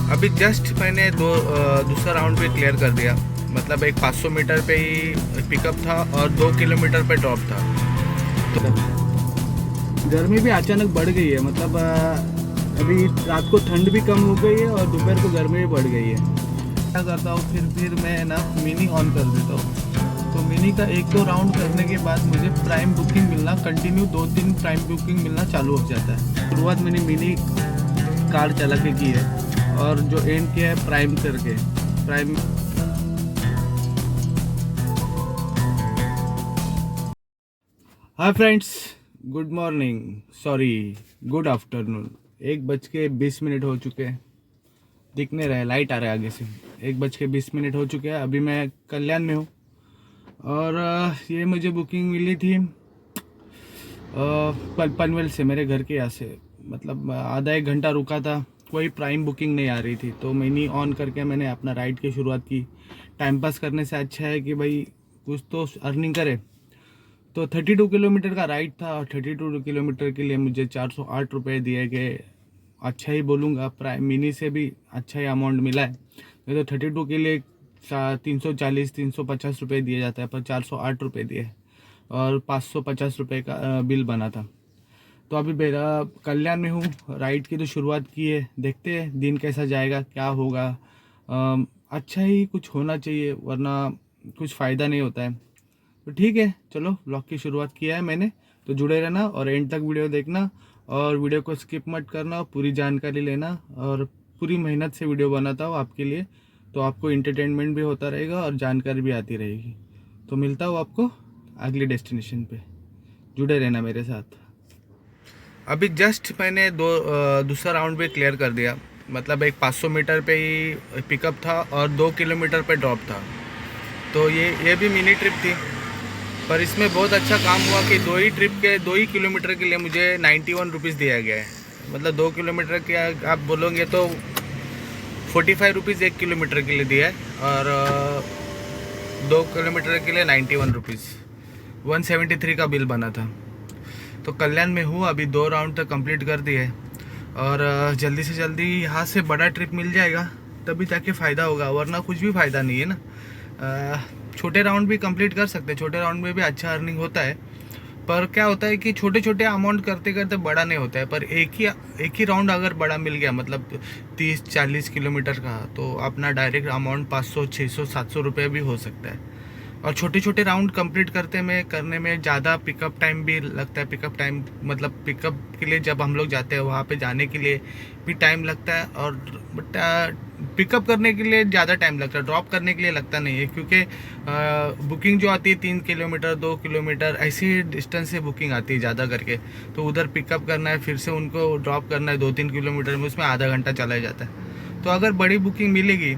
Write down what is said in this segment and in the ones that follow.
अभी जस्ट मैंने दूसरा राउंड भी क्लियर कर दिया। मतलब एक 500 मीटर पे ही पिकअप था और 2 किलोमीटर पे ड्रॉप था। तो गर्मी भी अचानक बढ़ गई है। मतलब अभी रात को ठंड भी कम हो गई है और दोपहर को गर्मी भी बढ़ गई है। क्या करता हूँ फिर मैं ना मिनी ऑन कर देता हूँ। तो मिनी का 1-2 राउंड करने के बाद मुझे प्राइम बुकिंग मिलना कंटिन्यू 2-3 प्राइम बुकिंग मिलना चालू हो जाता है। शुरुआत मैंने मिनी कार चला के की है और जो एंड किया है प्राइम करके। Prime hi friends, good morning, sorry good afternoon. 1:20 हो चुके हैं। दिख नहीं रहा है, लाइट आ रहा है आगे से। 1:20 हो चुके हैं। अभी मैं कल्याण में हूँ और ये मुझे बुकिंग मिली थी पनवेल से, मेरे घर के यहाँ से। मतलब आधा 1 घंटा रुका था, कोई प्राइम बुकिंग नहीं आ रही थी। तो मिनी ऑन करके मैंने अपना राइड की शुरुआत की। टाइम पास करने से अच्छा है कि भाई कुछ तो अर्निंग करे। तो 32 किलोमीटर का राइड था और 32 किलोमीटर के लिए मुझे 408 रुपये दिए गए। अच्छा ही बोलूँगा, प्राइम मिनी से भी अच्छा ही अमाउंट मिला है। नहीं तो 32 के लिए 340-350 रुपये दिया जाता है, पर 408 रुपये दिए और 550 रुपये का बिल बना था। तो अभी मेरा कल्याण में हूँ, राइड की तो शुरुआत की है। देखते हैं दिन कैसा जाएगा, क्या होगा। अच्छा ही कुछ होना चाहिए, वरना कुछ फ़ायदा नहीं होता है। तो ठीक है, चलो व्लॉग की शुरुआत किया है मैंने। तो जुड़े रहना और एंड तक वीडियो देखना और वीडियो को स्किप मत करना, पूरी जानकारी लेना। और पूरी मेहनत से वीडियो बनाता हूँ आपके लिए, तो आपको इंटरटेनमेंट भी होता रहेगा और जानकारी भी आती रहेगी। तो मिलता हूँ आपको अगली डेस्टिनेशन पे। जुड़े रहना मेरे साथ। अभी जस्ट मैंने दूसरा राउंड भी क्लियर कर दिया। मतलब एक 500 मीटर पे ही पिकअप था और 2 किलोमीटर पे ड्रॉप था। तो ये भी मिनी ट्रिप थी, पर इसमें बहुत अच्छा काम हुआ कि 2 ही किलोमीटर के लिए मुझे 91 रुपीज़ दिया गया है। मतलब 2 किलोमीटर के आप बोलोगे तो 45 रुपीज़ 1 किलोमीटर के लिए दिया है और 2 किलोमीटर के लिए 91 रुपीज़, 173 का बिल बना था। तो कल्याण में हूँ, अभी 2 राउंड तक कंप्लीट कर दिए और जल्दी से जल्दी यहाँ से बड़ा ट्रिप मिल जाएगा, तभी जाके फ़ायदा होगा, वरना कुछ भी फ़ायदा नहीं है ना। छोटे राउंड भी कंप्लीट कर सकते हैं, छोटे राउंड में भी अच्छा अर्निंग होता है। पर क्या होता है कि छोटे छोटे अमाउंट करते करते बड़ा नहीं होता है। पर एक ही राउंड अगर बड़ा मिल गया, मतलब 30-40 किलोमीटर का, तो अपना डायरेक्ट अमाउंट 500, 600, 700 रुपये भी हो सकता है। और छोटे छोटे राउंड कंप्लीट करने में ज़्यादा पिकअप टाइम भी लगता है। पिकअप टाइम मतलब पिकअप के लिए जब हम लोग जाते हैं वहाँ पे जाने के लिए भी टाइम लगता है, और पिकअप करने के लिए ज़्यादा टाइम लगता है, ड्रॉप करने के लिए लगता नहीं है। क्योंकि बुकिंग जो आती है 3 किलोमीटर 2 किलोमीटर ऐसी डिस्टेंस से बुकिंग आती है ज़्यादा करके। तो उधर पिकअप करना है, फिर से उनको ड्रॉप करना है 2-3 किलोमीटर में, उसमें आधा घंटा चला जाता है। तो अगर बड़ी बुकिंग मिलेगी,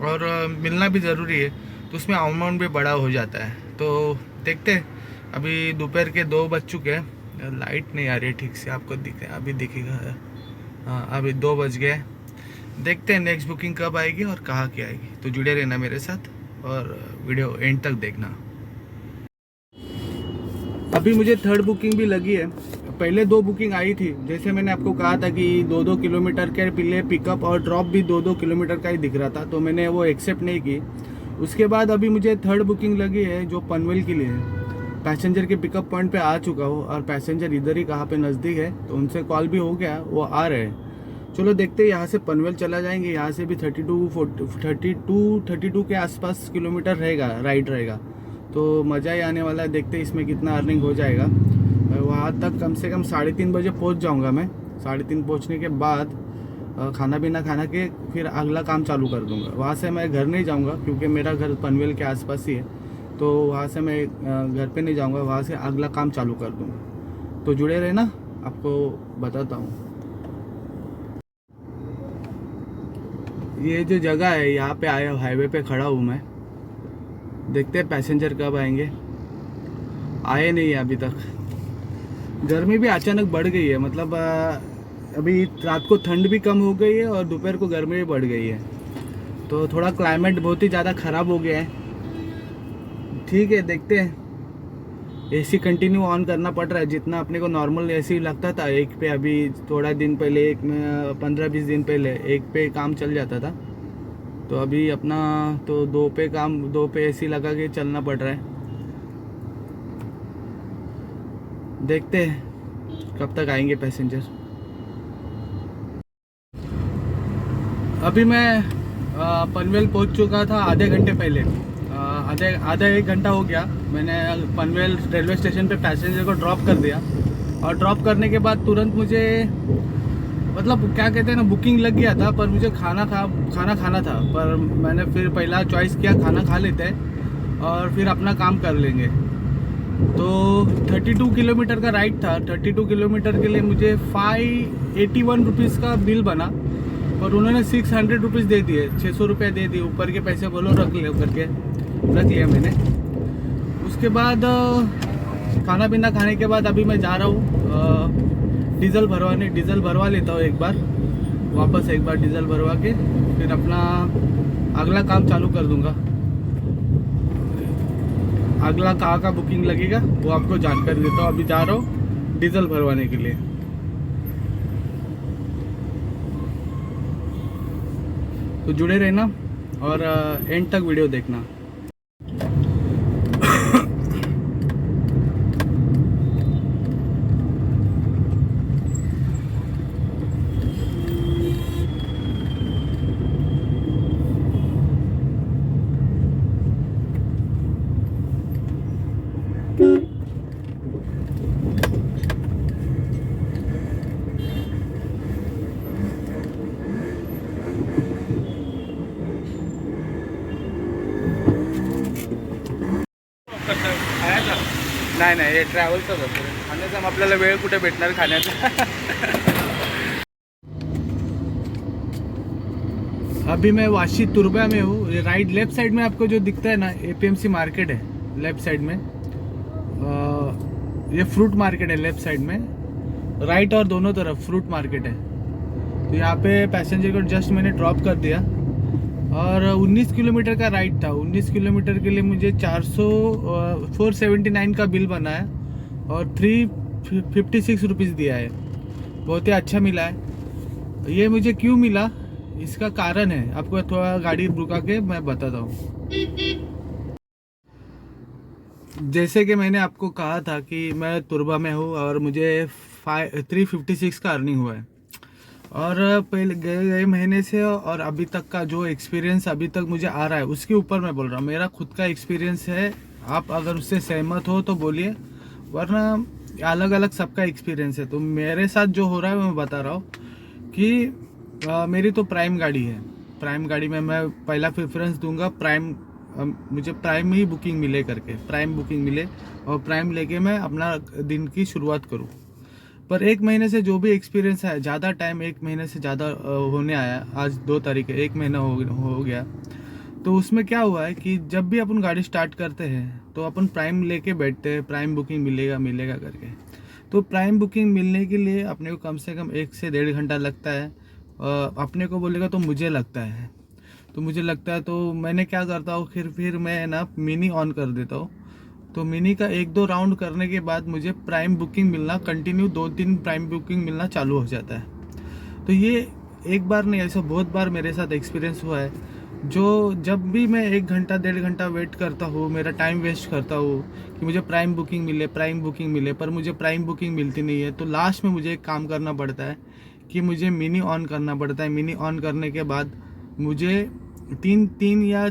और मिलना भी ज़रूरी है, तो उसमें अमाउंट भी बड़ा हो जाता है। तो देखते हैं। अभी दोपहर के 2 बज चुके हैं। लाइट नहीं आ रही है ठीक से, आपको दिख रहा है? अभी दिखेगा। हाँ, अभी 2 बज गए। देखते हैं नेक्स्ट बुकिंग कब आएगी और कहाँ की आएगी। तो जुड़े रहना मेरे साथ और वीडियो एंड तक देखना। अभी मुझे 3rd बुकिंग भी लगी है। पहले 2 बुकिंग आई थी, जैसे मैंने आपको कहा था कि 2-2 किलोमीटर के लिए पिकअप और ड्रॉप भी 2-2 किलोमीटर का ही दिख रहा था, तो मैंने वो एक्सेप्ट नहीं की। उसके बाद अभी मुझे 3rd बुकिंग लगी है जो पनवेल के लिए है। पैसेंजर के पिकअप पॉइंट पे आ चुका हूँ और पैसेंजर इधर ही कहाँ पे नज़दीक है, तो उनसे कॉल भी हो गया, वो आ रहे हैं। चलो देखते हैं, यहाँ से पनवेल चला जाएंगे। यहाँ से भी 32 के आसपास किलोमीटर रहेगा, राइड रहेगा। तो मज़ा ही आने वाला है। देखते हैं इसमें कितना अर्निंग हो जाएगा। वहाँ तक कम से कम 3:30 बजे पहुँच जाऊँगा मैं। 3:30 पहुँचने के बाद खाना पीना खाना के फिर अगला काम चालू कर दूँगा। वहाँ से मैं घर नहीं जाऊँगा क्योंकि मेरा घर पनवेल के आसपास ही है। तो वहाँ से मैं घर पे नहीं जाऊँगा, वहाँ से अगला काम चालू कर दूँगा। तो जुड़े रहना, आपको बताता हूँ। ये जो जगह है, यहाँ पे आया हाईवे पे खड़ा हूँ मैं। देखते हैं पैसेंजर कब आएंगे। आए नहीं है अभी तक। गर्मी भी अचानक बढ़ गई है। मतलब अभी रात को ठंड भी कम हो गई है और दोपहर को गर्मी भी बढ़ गई है। तो थोड़ा क्लाइमेट बहुत ही ज़्यादा ख़राब हो गया है। ठीक है, देखते हैं। एसी कंटिन्यू ऑन करना पड़ रहा है, जितना अपने को नॉर्मल एसी लगता था एक पे। अभी थोड़ा दिन पहले, एक में 15-20 दिन पहले एक पे काम चल जाता था, तो अभी अपना तो दो पे एसी लगा के चलना पड़ रहा है। देखते हैं कब तक आएंगे पैसेंजर। अभी मैं पनवेल पहुंच चुका था आधे घंटे पहले। आधा एक घंटा हो गया। मैंने पनवेल रेलवे स्टेशन पे पैसेंजर को ड्रॉप कर दिया, और ड्रॉप करने के बाद तुरंत मुझे, मतलब क्या कहते हैं ना, बुकिंग लग गया था, पर मुझे खाना खाना था। पर मैंने फिर पहला चॉइस किया खाना खा लेते हैं और फिर अपना काम कर लेंगे। तो 32 किलोमीटर का राइड था। 32 किलोमीटर के लिए मुझे 581 रुपीज़ का बिल बना, और उन्होंने 600 रुपीज़ दे दिए, 600 रुपये दे दिए। ऊपर के पैसे बोलो रख लिया मैंने। उसके बाद खाना पीना खाने के बाद अभी मैं जा रहा हूँ डीजल भरवा लेता हूँ एक बार, वापस एक बार डीजल भरवा के फिर अपना अगला काम चालू कर दूँगा। अगला कहाँ का बुकिंग लगेगा वो आपको जानकारी देता हूँ। अभी जा रहा हूँ डीजल भरवाने के लिए, तो जुड़े रहना और एंड तक वीडियो देखना। नाही नाही, हे ट्रॅव्हलचंच होतं खाण्याचा, आपल्याला वेळ कुठे भेटणार खाण्याचा। अभी मैं वाशी तुरबा में हूँ। ये राइट लेफ्ट साइड में आपको जो दिखता है ना, एपीएमसी मार्केट है लेफ्ट साइड में। ये फ्रूट मार्केट है लेफ्ट साइड में, राइट और दोनों तरफ फ्रूट मार्केट है। तो यहाँ पे पैसेंजर को जस्ट मैंने ड्रॉप कर दिया, और 19 किलोमीटर का राइड था। 19 किलोमीटर के लिए मुझे 479 का बिल बना है, और 356 रुपीज़ दिया है। बहुत ही अच्छा मिला है। ये मुझे क्यों मिला, इसका कारण है, आपको थोड़ा गाड़ी रुका के मैं बताता हूँ। जैसे कि मैंने आपको कहा था कि मैं तुरबा में हूँ और मुझे 356 का अर्निंग हुआ है। और पहले गए महीने से और अभी तक का जो एक्सपीरियंस अभी तक मुझे आ रहा है, उसके ऊपर मैं बोल रहा हूँ। मेरा खुद का एक्सपीरियंस है, आप अगर उससे सहमत हो तो बोलिए, वरना अलग अलग सबका एक्सपीरियंस है। तो मेरे साथ जो हो रहा है मैं बता रहा हूँ कि मेरी तो प्राइम गाड़ी है। प्राइम गाड़ी में मैं पहला प्रेफरेंस दूंगा प्राइम। मुझे प्राइम ही बुकिंग मिले करके, प्राइम बुकिंग मिले और प्राइम लेके मैं अपना दिन की शुरुआत करूँ। पर एक महीने से जो भी एक्सपीरियंस है, ज़्यादा टाइम, एक महीने से ज़्यादा होने आया। आज 2 तारीख है, 1 महीना हो गया। तो उसमें क्या हुआ है कि जब भी अपन गाड़ी स्टार्ट करते हैं तो अपन प्राइम लेके बैठते हैं, प्राइम बुकिंग मिलेगा करके। तो प्राइम बुकिंग मिलने के लिए अपने को कम से कम 1 से 1.5 घंटा लगता है। अपने को बोलेगा तो मुझे लगता है, तो मैंने क्या करता हूँ, फिर मैं ना मिनी ऑन कर देता हूँ। तो मिनी का 1-2 राउंड करने के बाद मुझे प्राइम बुकिंग मिलना, कंटिन्यू 2-3 प्राइम बुकिंग मिलना चालू हो जाता है। तो ये एक बार नहीं, ऐसा बहुत बार मेरे साथ एक्सपीरियंस हुआ है। जो जब भी मैं 1 घंटा 1.5 घंटा वेट करता हूँ, मेरा टाइम वेस्ट करता हूँ कि मुझे प्राइम बुकिंग मिले, पर मुझे प्राइम बुकिंग मिलती नहीं है। तो लास्ट में मुझे एक काम करना पड़ता है कि मुझे मिनी ऑन करना पड़ता है। मिनी ऑन करने के बाद मुझे तीन या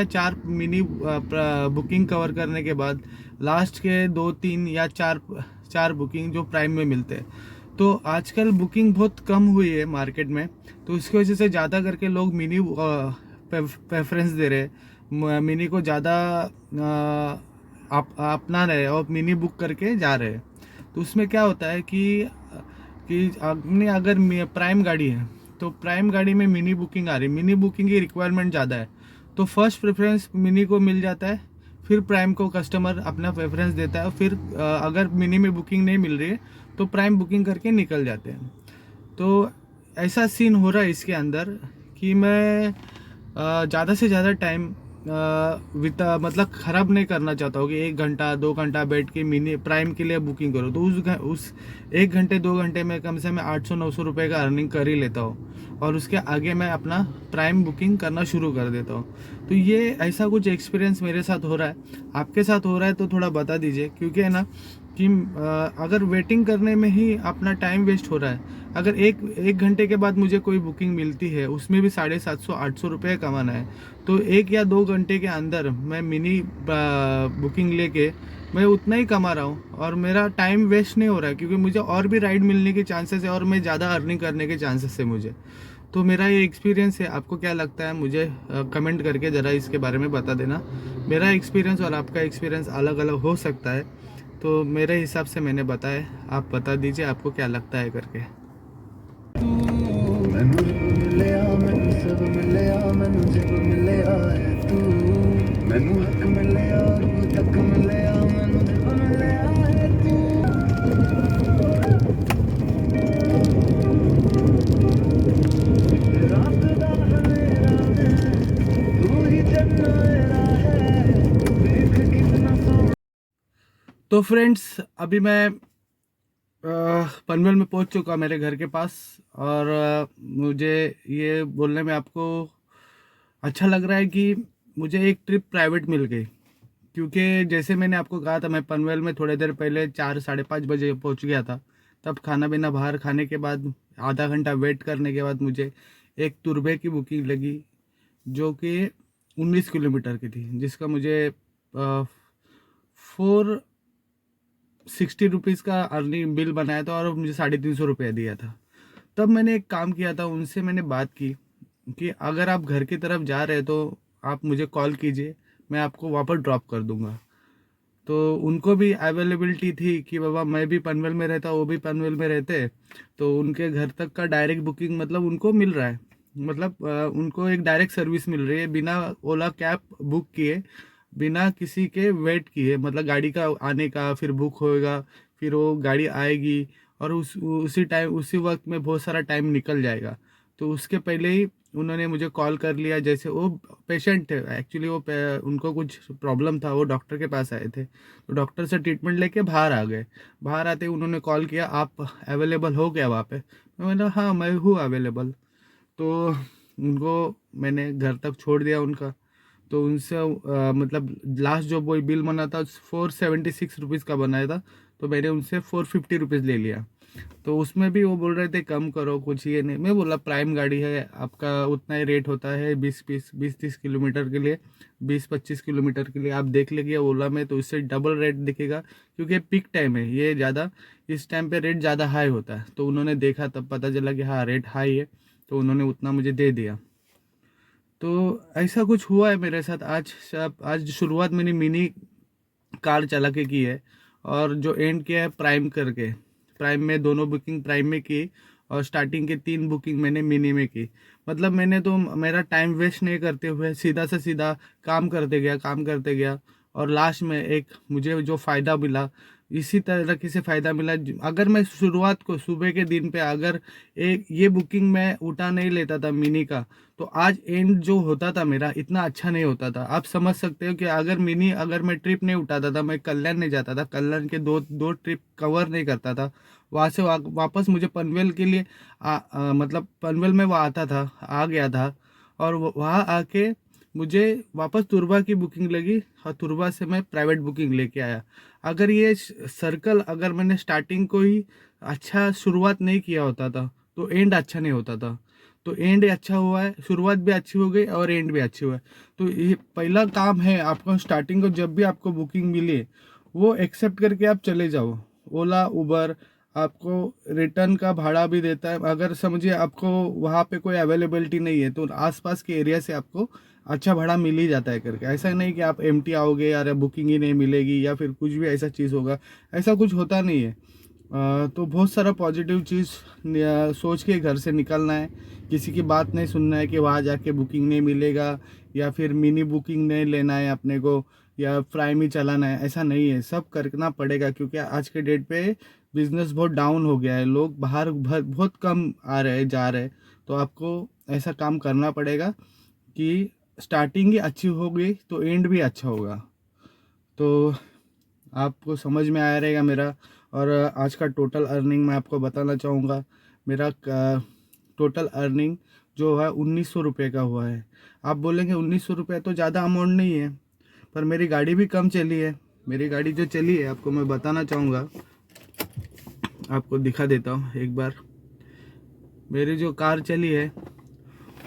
चार मिनी बुकिंग कवर करने के बाद लास्ट के 2-3 या 4 बुकिंग जो प्राइम में मिलते हैं। तो आजकल बुकिंग बहुत कम हुई है मार्केट में, तो इसकी वजह से ज़्यादा करके लोग मिनी प्रेफरेंस दे रहे हैं, मिनी को ज़्यादा अपना रहे और मिनी बुक करके जा रहे हैं। तो उसमें क्या होता है कि आपने अगर प्राइम गाड़ी है तो प्राइम गाड़ी में मिनी बुकिंग आ रही है, मिनी बुकिंग की रिक्वायरमेंट ज़्यादा है, तो फर्स्ट प्रेफरेंस मिनी को मिल जाता है। फिर प्राइम को कस्टमर अपना प्रेफरेंस देता है। फिर अगर मिनी में बुकिंग नहीं मिल रही है तो प्राइम बुकिंग करके निकल जाते हैं। तो ऐसा सीन हो रहा है इसके अंदर कि मैं ज़्यादा से ज़्यादा टाइम मतलब ख़राब नहीं करना चाहता हूँ कि 1 घंटा 2 घंटा बैठ के मिनी प्राइम के लिए बुकिंग करो, तो उस 1 घंटे 2 घंटे में कम से कम 800-900 रुपये का अर्निंग कर ही लेता हूँ, और उसके आगे मैं अपना प्राइम बुकिंग करना शुरू कर देता हूँ। तो ये ऐसा कुछ एक्सपीरियंस मेरे साथ हो रहा है, आपके साथ हो रहा है तो थोड़ा बता दीजिए, क्योंकि है ना कि अगर वेटिंग करने में ही अपना टाइम वेस्ट हो रहा है, अगर एक घंटे के बाद मुझे कोई बुकिंग मिलती है, उसमें भी 750-800 रुपये कमाना है, तो 1 या 2 घंटे के अंदर मैं मिनी बुकिंग लेके मैं उतना ही कमा रहा हूँ और मेरा टाइम वेस्ट नहीं हो रहा है, क्योंकि मुझे और भी राइड मिलने के चांसेस है और मैं ज़्यादा अर्निंग करने के चांसेस है मुझे। तो मेरा ये एक्सपीरियंस है, आपको क्या लगता है मुझे कमेंट करके ज़रा इसके बारे में बता देना। मेरा एक्सपीरियंस और आपका एक्सपीरियंस अलग अलग हो सकता है, तो मेरे हिसाब से मैंने बताया, आप बता दीजिए आपको क्या लगता है करके। मैनू मिलिया मैनू सब मिलिया मैनू जब मिलिया है तू, मैनू हक मिलिया रूह तक मिलिया मैनू जब मिलिया है तू। रात दा हनेरा में तू ही जन्नत है, देख कितना सोहना। तो फ्रेंड्स, अभी मैं पनवेल में पहुंच चुका मेरे घर के पास, और मुझे ये बोलने में आपको अच्छा लग रहा है कि मुझे एक ट्रिप प्राइवेट मिल गई, क्योंकि जैसे मैंने आपको कहा था मैं पनवेल में थोड़ी देर पहले 4 साढ़े 5 बजे पहुंच गया था। तब खाना पीना बाहर खाने के बाद आधा घंटा वेट करने के बाद मुझे एक तुरबे की बुकिंग लगी, जो कि 19 किलोमीटर की थी, जिसका मुझे 460 रुपीज़ का अर्निंग बिल बनाया था और मुझे 350 रुपया दिया था। तब मैंने एक काम किया था, उनसे मैंने बात की कि अगर आप घर की तरफ जा रहे हैं तो आप मुझे कॉल कीजिए, मैं आपको वापस ड्रॉप कर दूंगा। तो उनको भी अवेलेबिलिटी थी कि बाबा मैं भी पनवेल में रहता, वो भी पनवेल में रहते, तो उनके घर तक का डायरेक्ट बुकिंग मतलब उनको मिल रहा है, मतलब उनको एक डायरेक्ट सर्विस मिल रही है बिना ओला कैब बुक किए, बिना किसी के वेट किए, मतलब गाड़ी का आने का, फिर बुक होएगा, फिर वो गाड़ी आएगी, और उसी टाइम उसी वक्त में बहुत सारा टाइम निकल जाएगा। तो उसके पहले ही उन्होंने मुझे कॉल कर लिया, जैसे वो पेशेंट थे एक्चुअली, उनको कुछ प्रॉब्लम था, वो डॉक्टर के पास आए थे, तो डॉक्टर से ट्रीटमेंट लेके बाहर आ गए। बाहर आते ही उन्होंने कॉल किया, आप अवेलेबल हो क्या वहाँ पे? मैंने बोला हाँ मैं हूँ अवेलेबल। तो उनको मैंने घर तक छोड़ दिया उनका। तो उनसे मतलब लास्ट जो वो बिल बना था 476 रुपीज़ का बनाया था, तो मैंने उनसे 450 रुपीज़ ले लिया। तो उसमें भी वो बोल रहे थे कम करो, कुछ ये नहीं। मैं बोला प्राइम गाड़ी है आपका, उतना ही रेट होता है 20-30 किलोमीटर के लिए, 20-25 किलोमीटर के लिए आप देख लीजिए ओला में, तो इससे डबल रेट दिखेगा, क्योंकि पीक टाइम है ये, ज़्यादा इस टाइम पे रेट ज़्यादा हाई होता है। तो उन्होंने देखा, तब पता चला कि हाँ रेट हाई है, तो उन्होंने उतना मुझे दे दिया। तो ऐसा कुछ हुआ है मेरे साथ आज। आज शुरुआत मैंने मिनी कार चला के की है, और जो एंड किया है प्राइम करके, प्राइम में दोनों बुकिंग प्राइम में की, और स्टार्टिंग के 3 बुकिंग मैंने मिनी में की। मतलब मैंने तो मेरा टाइम वेस्ट नहीं करते हुए सीधा से सीधा काम करते गया, काम करते गया, और लास्ट में एक मुझे जो फ़ायदा मिला, इसी तरीके से फ़ायदा मिला। अगर मैं शुरुआत को सुबह के दिन पे अगर एक ये बुकिंग मैं उठा नहीं लेता था मिनी का, तो आज एंड जो होता था मेरा इतना अच्छा नहीं होता था। आप समझ सकते हो कि अगर मैं ट्रिप नहीं उठाता था, मैं कल्याण नहीं जाता था, कल्याण के दो दो ट्रिप कवर नहीं करता था, वहाँ से वापस मुझे पनवेल के लिए मतलब पनवेल में वो आता था, आ गया था, और वहाँ आके मुझे वापस तुरबा की बुकिंग लगी, और तुरबा से मैं प्राइवेट बुकिंग लेके आया। अगर ये सर्कल अगर मैंने स्टार्टिंग को ही अच्छा शुरुआत नहीं किया होता था, तो एंड अच्छा नहीं होता था। तो एंड अच्छा हुआ है, शुरुआत भी अच्छी हो गई और एंड भी अच्छी हुआ है। तो ये पहला काम है आपको, स्टार्टिंग को जब भी आपको बुकिंग मिले वो एक्सेप्ट करके आप चले जाओ। ओला उबर आपको रिटर्न का भाड़ा भी देता है, अगर समझिए आपको वहाँ पे कोई अवेलेबिलिटी नहीं है, तो आसपास के एरिया से आपको अच्छा भाड़ा मिल ही जाता है करके। ऐसा नहीं कि आप एम्प्टी आओगे यार बुकिंग ही नहीं मिलेगी या फिर कुछ भी ऐसा चीज़ होगा, ऐसा कुछ होता नहीं है। तो बहुत सारा पॉजिटिव चीज़ सोच के घर से निकलना है, किसी की बात नहीं सुनना है कि वहाँ जाके बुकिंग नहीं मिलेगा, या फिर मिनी बुकिंग नहीं लेना है अपने को, या प्राइम ही चलाना है, ऐसा नहीं है। सब करना पड़ेगा, क्योंकि आज के डेट पे बिजनेस बहुत डाउन हो गया है, लोग बाहर बहुत कम आ रहे हैं जा रहे हैं। तो आपको ऐसा काम करना पड़ेगा कि स्टार्टिंग ही अच्छी होगी तो एंड भी अच्छा होगा। तो आपको समझ में आया रहेगा मेरा। और आज का टोटल अर्निंग मैं आपको बताना चाहूँगा। मेरा टोटल अर्निंग जो है 1900 रुपये का हुआ है। आप बोलेंगे 1900 रुपये तो ज़्यादा अमाउंट नहीं है, पर मेरी गाड़ी भी कम चली है। मेरी गाड़ी जो चली है आपको मैं बताना चाहूँगा, आपको दिखा देता हूँ एक बार। मेरी जो कार चली है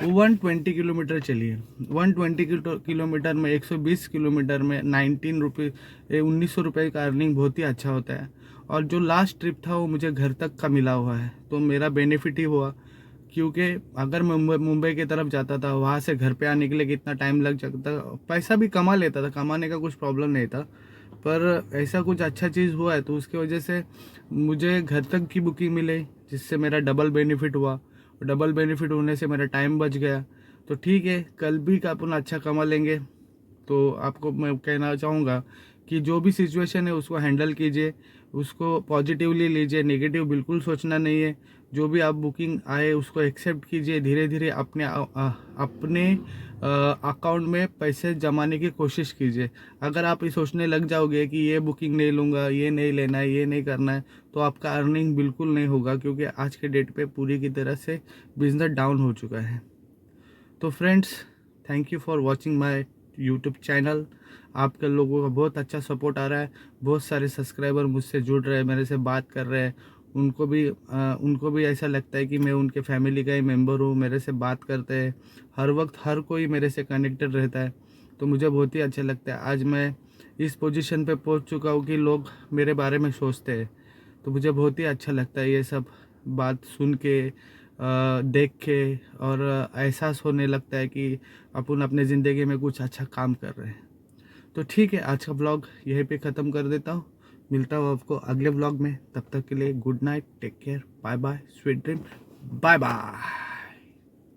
वो 120 किलोमीटर चली है। 120 किलोमीटर में 120 किलोमीटर में 1900 रुपये का अर्निंग बहुत ही अच्छा होता है। और जो लास्ट ट्रिप था वो मुझे घर तक का मिला हुआ है, तो मेरा बेनिफिट ही हुआ। क्योंकि अगर मैं मुंबई की तरफ जाता था, वहाँ से घर पे आने के लिए कितना टाइम लग जाता, पैसा भी कमा लेता था, कमाने का कुछ प्रॉब्लम नहीं था, पर ऐसा कुछ अच्छा चीज़ हुआ है तो उसकी वजह से मुझे घर तक की बुकिंग मिली, जिससे मेरा डबल बेनिफिट हुआ। डबल बेनिफिट होने से मेरा टाइम बच गया। तो ठीक है, कल भी का अपन अच्छा कमा लेंगे। तो आपको मैं कहना चाहूँगा कि जो भी सिचुएशन है उसको हैंडल कीजिए, उसको पॉजिटिवली लीजिए, नेगेटिव बिल्कुल सोचना नहीं है। जो भी आप बुकिंग आए उसको एक्सेप्ट कीजिए। धीरे धीरे अपने अकाउंट में पैसे जमाने की कोशिश कीजिए। अगर आप ये सोचने लग जाओगे कि ये बुकिंग नहीं लूँगा, ये नहीं लेना है, ये नहीं करना है, तो आपका अर्निंग बिल्कुल नहीं होगा, क्योंकि आज के डेट पे पूरी की तरह से बिजनेस डाउन हो चुका है। तो friends, thank you for watching my YouTube channel. आपके लोगों का बहुत अच्छा सपोर्ट आ रहा है। बहुत सारे सब्सक्राइबर मुझसे जुड़ रहे हैं, मेरे से बात कर रहे हैं। उनको भी ऐसा लगता है कि मैं उनके फैमिली का ही मेंबर हूँ। मेरे से बात करते हैं हर वक्त, हर कोई मेरे से कनेक्टेड रहता है। तो मुझे बहुत ही अच्छा लगता है। आज मैं इस पोजीशन पे पहुँच चुका हूँ कि लोग मेरे बारे में सोचते हैं। तो मुझे बहुत ही अच्छा लगता है ये सब बात सुन के, देख के, और एहसास होने लगता है कि अपन अपने ज़िंदगी में कुछ अच्छा काम कर रहे हैं। तो ठीक है, आज का ब्लॉग यहीं पे ख़त्म कर देता हूँ। मिलता हूँ आपको अगले ब्लॉग में। तब तक के लिए good night, take care, bye bye, sweet dream, bye bye.